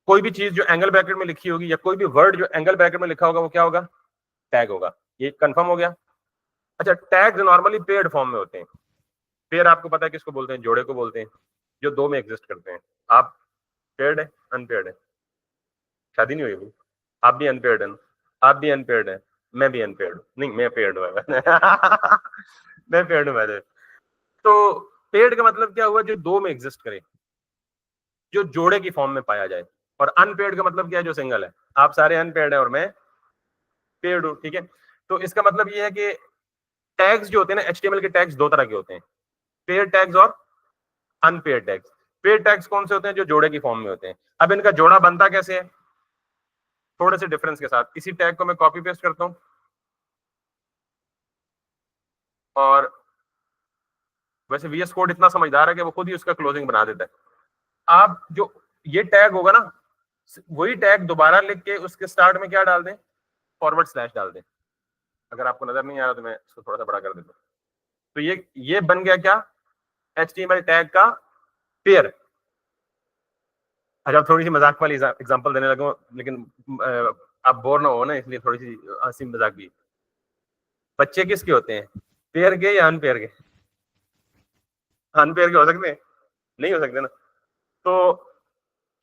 कोई भी चीज जो एंगल ब्रैकेट में लिखी होगी, या कोई भी वर्ड जो एंगल ब्रैकेट में लिखा होगा, वो क्या होगा? टैग होगा। ये कंफर्म हो गया? अच्छा, टैग्स नॉर्मली पेयर्ड फॉर्म में होते हैं। पेयर आपको पता है किसको बोलते हैं? जोड़े को बोलते हैं, जो दो में एग्जिस्ट करते हैं। आप पेयर्ड है, अनपेयर्ड है? शादी नहीं हुई अभी? आप भी अनपेयर्ड है, आप भी अनपेयर्ड है, मैं भी अनपेयर्ड हूँ। नहीं, मैं पेयर्ड हूँ मैं पेयर्ड हूँ वैसे। तो पेयर्ड का मतलब क्या हुआ? जो दो में एग्जिस्ट करे, जो जोड़े की फॉर्म में पाया जाए। और अनपेयर्ड का मतलब क्या है? जो सिंगल है। आप सारे अनपेयर्ड है और मैं पेयर्ड हूँ, ठीक है। तो इसका मतलब ये है कि टैग्स जो होते हैं ना, HTML के टैग्स दो तरह के होते हैं, पेयर टैग्स और अनपेयर टैग्स। पेयर टैग्स कौन से होते हैं? जो जोड़े की फॉर्म में होते हैं। अब इनका जोड़ा बनता कैसे है? थोड़े से डिफरेंस के साथ। इसी टैग को मैं कॉपी पेस्ट करता हूं, और वैसे VS कोड इतना समझदार है कि वो खुद ही उसका क्लोजिंग बना देता है। आप जो ये टैग होगा ना, वही टैग दोबारा लिख के उसके स्टार्ट में क्या डाल दें? फॉरवर्ड स्लैश डाल दें। अगर आपको नजर नहीं आ रहा तो मैं इसको थोड़ा सा बड़ा कर देता हूँ। तो ये बन गया क्या? HTML टैग का पेयर। अच्छा, थोड़ी सी मजाक वाली एग्जांपल देने लगा, लेकिन आप बोर ना हो ना, इसलिए थोड़ी सी हंसी मजाक भी। बच्चे किसके होते हैं? पेयर के या अनपेयर के? अनपेयर के हो सकते हैं? नहीं हो सकते ना। तो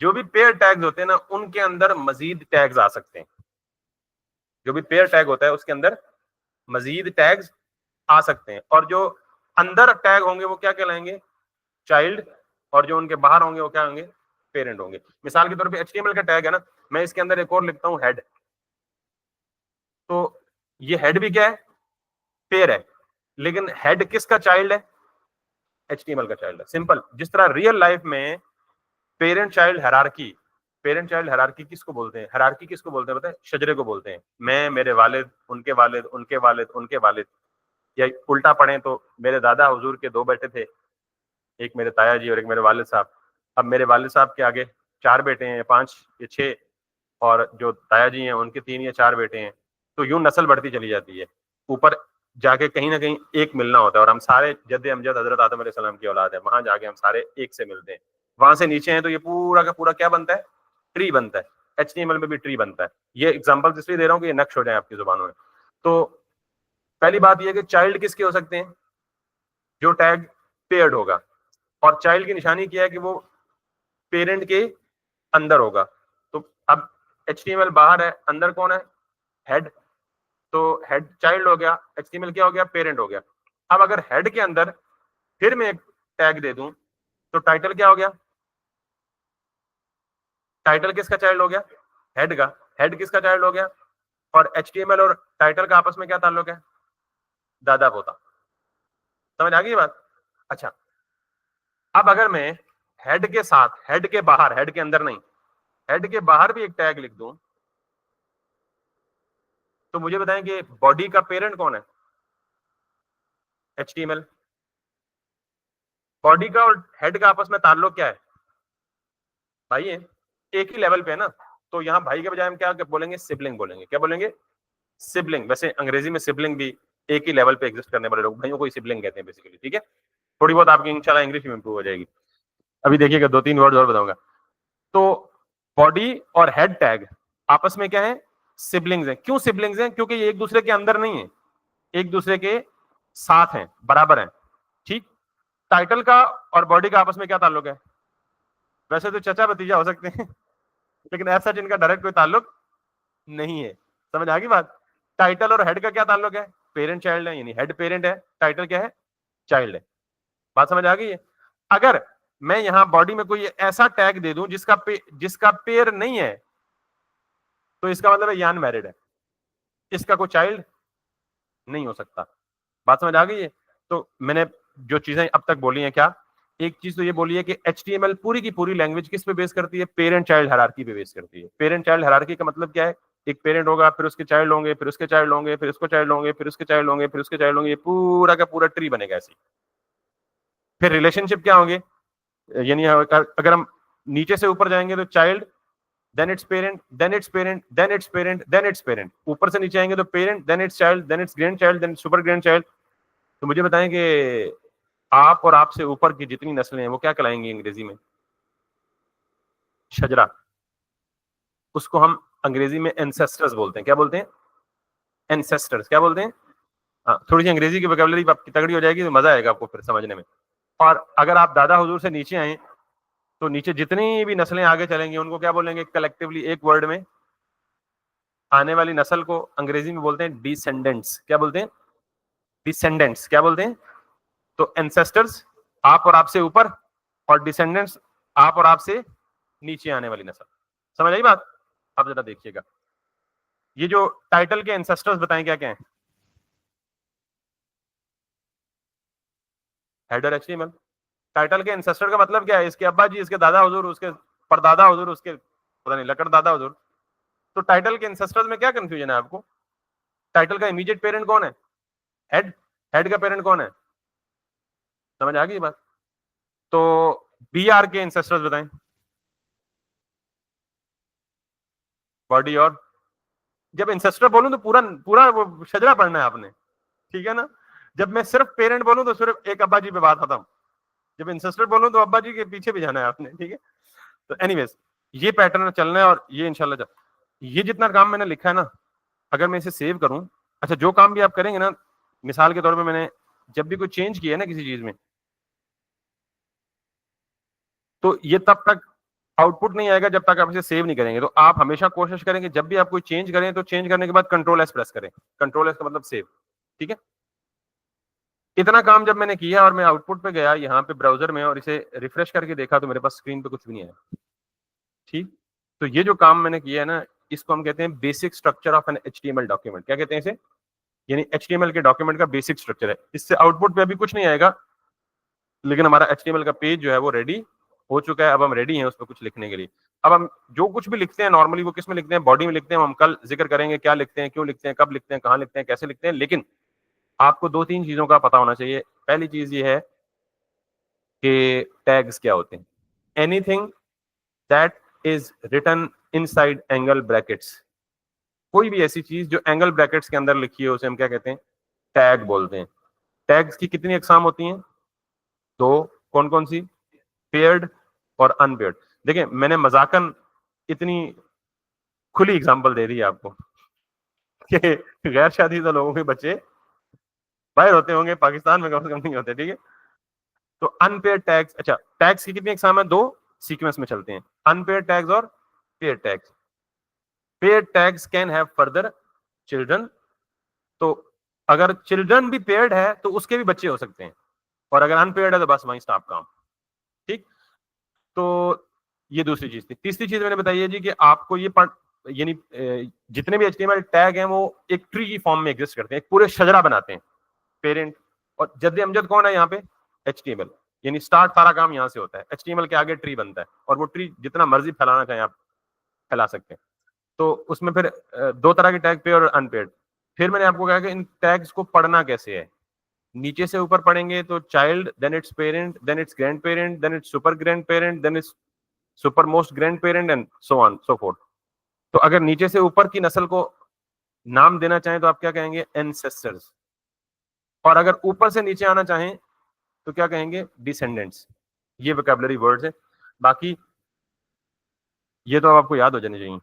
जो भी पेयर टैग्स होते हैं ना, उनके अंदर मजीद टैग्स आ सकते हैं। जो भी पेयर टैग होता है उसके अंदर मजीद टैग्स आ सकते हैं, और जो अंदर टैग होंगे वो क्या कहलाएंगे? चाइल्ड। और जो उनके बाहर होंगे वो क्या होंगे? पेरेंट होंगे। मिसाल के तौर पे HTML का टैग है ना, मैं इसके अंदर एक और लिखता हूँ, हेड। तो ये हेड भी क्या है? पेयर है। लेकिन हेड किसका चाइल्ड है? HTML का चाइल्ड है। सिंपल। जिस तरह रियल लाइफ में parent child hierarchy, parent child hierarchy किसको बोलते हैं? हायरार्की किसको बोलते हैं पता है? शजरे को बोलते हैं। मैं, मेरे वालिद, उनके वालिद, उनके वालिद, उनके वालिद। या उल्टा पढ़े तो मेरे दादा हुजूर के दो बेटे थे, एक मेरे ताया जी और एक मेरे वालिद साहब। अब मेरे वालिद साहब के आगे चार बेटे हैं, पांच या छह, और जो ताया जी हैं उनके तीन या चार बेटे हैं। तो यूं नस्ल बढ़ती चली जाती है। ऊपर जाके कहीं ना कहीं एक मिलना होता है, और हम सारे जद्दे अमजद हजरत आदम अलैहिस्सलाम की औलाद है। वहां जाके हम सारे एक से मिलते हैं। वहां से नीचे हैं तो ये पूरा का पूरा क्या बनता है? ट्री बनता है। HTML में भी ट्री बनता है। ये एग्जाम्पल इसलिए दे रहा हूँ कि ये नक्श हो जाए आपकी जुबानों में। तो पहली बात यह कि चाइल्ड किसके हो सकते हैं? जो टैग पेयर्ड होगा। और चाइल्ड की निशानी क्या है? कि वो पेरेंट के अंदर होगा। तो अब HTML बाहर है, अंदर कौन है? हेड। तो हेड चाइल्ड हो गया, HTML क्या हो गया? पेरेंट हो गया। अब अगर हेड के अंदर फिर मैं एक टैग दे दूं, तो टाइटल क्या हो गया? टाइटल किसका चाइल्ड हो गया? हेड का। हेड किसका चाइल्ड हो गया? और HTML और टाइटल का आपस में क्या ताल्लुक है? दादा पोता। समझ आ गई बात? अच्छा, अब अगर मैं हेड के साथ, हेड के बाहर, हेड के अंदर नहीं, हेड के बाहर भी एक टैग लिख दूं, तो मुझे बताएं कि बॉडी का पेरेंट कौन है? HTML। बॉडी का और हेड का आपस में ताल्लुक क्या है? भाई है, एक ही लेवल पे है ना। तो यहाँ भाई के बजाय हम क्या बोलेंगे? सिबलिंग बोलेंगे। क्या बोलेंगे? सिबलिंग। वैसे अंग्रेजी में सिबलिंग भी एक ही लेवल पे एग्जिस्ट करने वाले लोग भाइयों को ही सिबलिंग कहते हैं बेसिकली, ठीक है। थोड़ी बहुत आपकी इंशाल्लाह इंग्लिश में इंप्रूव हो जाएगी। अभी देखिएगा, दो तीन वर्ड और बताऊंगा। तो बॉडी और हेड टैग आपस में क्या है? सिबलिंग्स हैं। क्यों सिबलिंग्स हैं? क्योंकि ये एक दूसरे के अंदर नहीं है, एक दूसरे के साथ हैं, बराबर हैं, ठीक। टाइटल का और बॉडी का आपस में क्या ताल्लुक है? वैसे तो चचा भतीजा हो सकते हैं लेकिन ऐसा इनका डायरेक्ट कोई ताल्लुक नहीं है। समझ आ गई बात? टाइटल और हेड का क्या ताल्लुक है? पेरेंट चाइल्ड है, यानी हेड पेरेंट है, टाइटल क्या है, चाइल्ड है। बात समझ आ गई है? अगर मैं यहां बॉडी में कोई ऐसा टैग दे दूं जिसका पेयर नहीं है, तो इसका मतलब है ये अनमैरिड है, इसका कोई चाइल्ड नहीं हो सकता। बात समझ आ गई है? तो मैंने जो चीजें अब तक बोली हैं, क्या एक चीज तो ये बोली है कि HTML पूरी की पूरी लैंग्वेज किस पे बेस करती है, पेरेंट चाइल्ड हायरार्की पे बेस करती है। पेरेंट चाइल्ड हायरार्की का मतलब क्या है, एक पेरेंट होगा, फिर उसके चाइल्ड होंगे, फिर उसके चाइल्ड होंगे, फिर उसको चाइल्ड होंगे, फिर उसके चाइल्ड होंगे, फिर उसके चाइल्ड होंगे, ये पूरा का पूरा ट्री बनेगा ऐसे। फिर रिलेशनशिप क्या होंगे, यानी अगर हम नीचे से ऊपर जाएंगे तो child, then it's parent, then it's parent, then it's parent, then it's parent. ऊपर से नीचे आएंगे तो parent, then it's child, then it's grand child, then super grand child. तो मुझे बताएं कि आप और आपसे ऊपर की जितनी नस्लें हैं वो क्या कहलाएंगी अंग्रेजी में, शजरा। उसको हम अंग्रेजी में एंसेस्टर्स बोलते हैं। क्या बोलते हैं, एंसेस्टर्स। क्या बोलते हैं? हाँ, थोड़ी सी अंग्रेजी की वोकैबुलरी आपकी तगड़ी हो जाएगी तो मजा आएगा आपको फिर समझने में। और अगर आप दादा हुजूर से नीचे आए तो नीचे जितनी भी नस्लें आगे चलेंगी उनको क्या बोलेंगे कलेक्टिवली, एक वर्ड में? आने वाली नस्ल को अंग्रेजी में बोलते हैं डिसेंडेंट्स। क्या बोलते हैं? डिसेंडेंट्स। क्या बोलते हैं? तो एंसेस्टर्स आप और आपसे ऊपर, और डिसेंडेंट्स आप और आपसे नीचे आने वाली नस्ल। समझ आई बात? अब जरा देखिएगा, ये जो टाइटल के एंसेस्टर्स बताएं क्या क्या है। Header HTML। टाइटल के एंसेस्टर का मतलब क्या है, इसके अब्बा जी, इसके दादा हुजूर, उसके परदादा हुजूर, उसके पता नहीं लकड़ दादा हुजूर। तो टाइटल के एंसेस्टर्स में क्या कंफ्यूजन है आपको? टाइटल का इमीडिएट पेरेंट कौन है? हेड। हेड का पेरेंट कौन है? समझ आ गई बात? तो BR के एंसेस्टर्स बताएं। बॉडी और, जब एंसेस्टर बोलूं तो पूरा पूरा वो शजरा पढ़ना है आपने, ठीक है ना? जब मैं सिर्फ पेरेंट बोलूं तो सिर्फ एक अब्बा जी पे बात खत्म। जब इंसेस्टर बोलूं तो अब्बा जी के पीछे भी जाना है आपने, ठीक है? तो एनीवेज, ये पैटर्न चलना है और ये इंशाल्लाह ये जितना काम मैंने लिखा है ना, अगर मैं इसे सेव करूं, अच्छा जो काम भी आप करेंगे ना, मिसाल के तौर पे मैंने जब भी कोई चेंज किया है ना किसी चीज में, तो ये तब तक आउटपुट नहीं आएगा जब तक आप इसे सेव नहीं करेंगे। तो आप हमेशा कोशिश करेंगे जब भी आप कोई चेंज करें तो चेंज करने के बाद Ctrl+S प्रेस करें। Ctrl+S का मतलब सेव, ठीक है? इतना काम जब मैंने किया और मैं आउटपुट पे गया यहाँ पे ब्राउजर में और इसे रिफ्रेश करके देखा तो मेरे पास स्क्रीन पे कुछ भी नहीं आया, ठीक? तो ये जो काम मैंने किया है ना, इसको हम कहते हैं basic structure of an HTML document. क्या कहते हैं इसे? यानी HTML के डॉक्यूमेंट का बेसिक स्ट्रक्चर है। इससे आउटपुट पे अभी कुछ नहीं आएगा, लेकिन हमारा HTML का पेज जो है वो रेडी हो चुका है। अब हम रेडी हैं उस पर कुछ लिखने के लिए। अब हम जो कुछ भी लिखते हैं नॉर्मली वो किस में लिखते हैं, बॉडी में लिखते हैं। हम कल जिक्र करेंगे क्या लिखते हैं, क्यों लिखते हैं, कब लिखते हैं, कहाँ लिखते हैं, कैसे लिखते हैं। लेकिन आपको दो तीन चीजों का पता होना चाहिए। पहली चीज ये है कि टैग्स क्या होते हैं। Anything that is written inside angle brackets, कोई भी ऐसी चीज जो एंगल ब्रैकेट्स के अंदर लिखी है उसे हम क्या कहते हैं, टैग बोलते हैं। टैग्स की कितनी अकसाम होती हैं? दो। कौन कौन सी? पेयर्ड और अनपेयर्ड। देखिए मैंने मजाकन इतनी खुली एग्जांपल दे दी है आपको कि गैर शादीशुदा लोगों के बच्चे बाहर होते होंगे, पाकिस्तान में कम से कम नहीं होते, ठीक है? तो अनपेयर्ड टैग्स, अच्छा टैग्स की कितनी अकसाम है? दो। सीक्वेंस में चलते हैं, अनपेयर्ड टैग्स और paired tags. Paired tags can have further children, तो अगर चिल्ड्रन भी पेयर्ड है तो उसके भी बच्चे हो सकते हैं, और अगर अनपेयर्ड है तो बस वहीं स्टॉप काम, ठीक? तो ये दूसरी चीज थी। तीसरी चीज मैंने बताई है जी कि आपको ये यानी जितने भी HTML टैग हैं वो एक ट्री की फॉर्म में एग्जिस्ट करते हैं, एक पूरे शजरा बनाते हैं। पेरेंट और जद्द अमजद कौन है यहाँ पे? HTML, यानी स्टार्ट सारा काम यहाँ से होता है। HTML के आगे ट्री बनता है और वो ट्री जितना मर्जी फैलाना चाहे आप फैला सकते हैं। तो उसमें फिर दो तरह के टैग, पेयर और अनपेयर्ड। फिर मैंने आपको कहा कि इन टैग्स को पढ़ना कैसे है। नीचे से ऊपर पढ़ेंगे तो child, then it's parent, then it's grand parent, then it's super grand parent, then it's super most grand parent and so on so forth. तो अगर नीचे से ऊपर की नस्ल को नाम देना चाहें तो आप क्या कहेंगे? एंसेस्टर्स। और अगर ऊपर से नीचे आना चाहें तो क्या कहेंगे? डिसेंडेंट्स। ये वोकैबुलरी वर्ड्स है। बाकी ये तो आपको याद हो जाने चाहिए,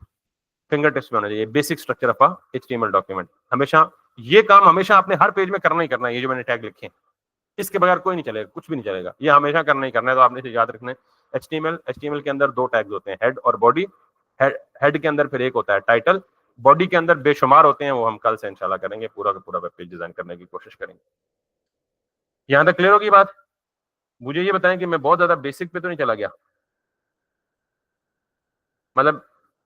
फिंगर टिप्स में होना चाहिए। Basic structure of a HTML document. हमेशा ये काम हमेशा आपने हर पेज में करना ही करना है। ये जो मैंने टैग लिखे हैं इसके बगैर कोई नहीं चलेगा, कुछ भी नहीं चलेगा, ये हमेशा करना ही करना है। तो आपने इसे याद रखना है। HTML के अंदर दो टैग्स होते हैं, हेड और बॉडी। हेड के अंदर फिर एक होता है टाइटल, बॉडी के अंदर बेशुमार होते हैं, वो हम कल से इंशाल्लाह करेंगे, पूरा का पूरा वेब पेज डिजाइन करने की कोशिश करेंगे। यहां तक क्लियर होगी बात? मुझे ये बताएं कि मैं बहुत ज्यादा बेसिक पे तो नहीं चला गया, मतलब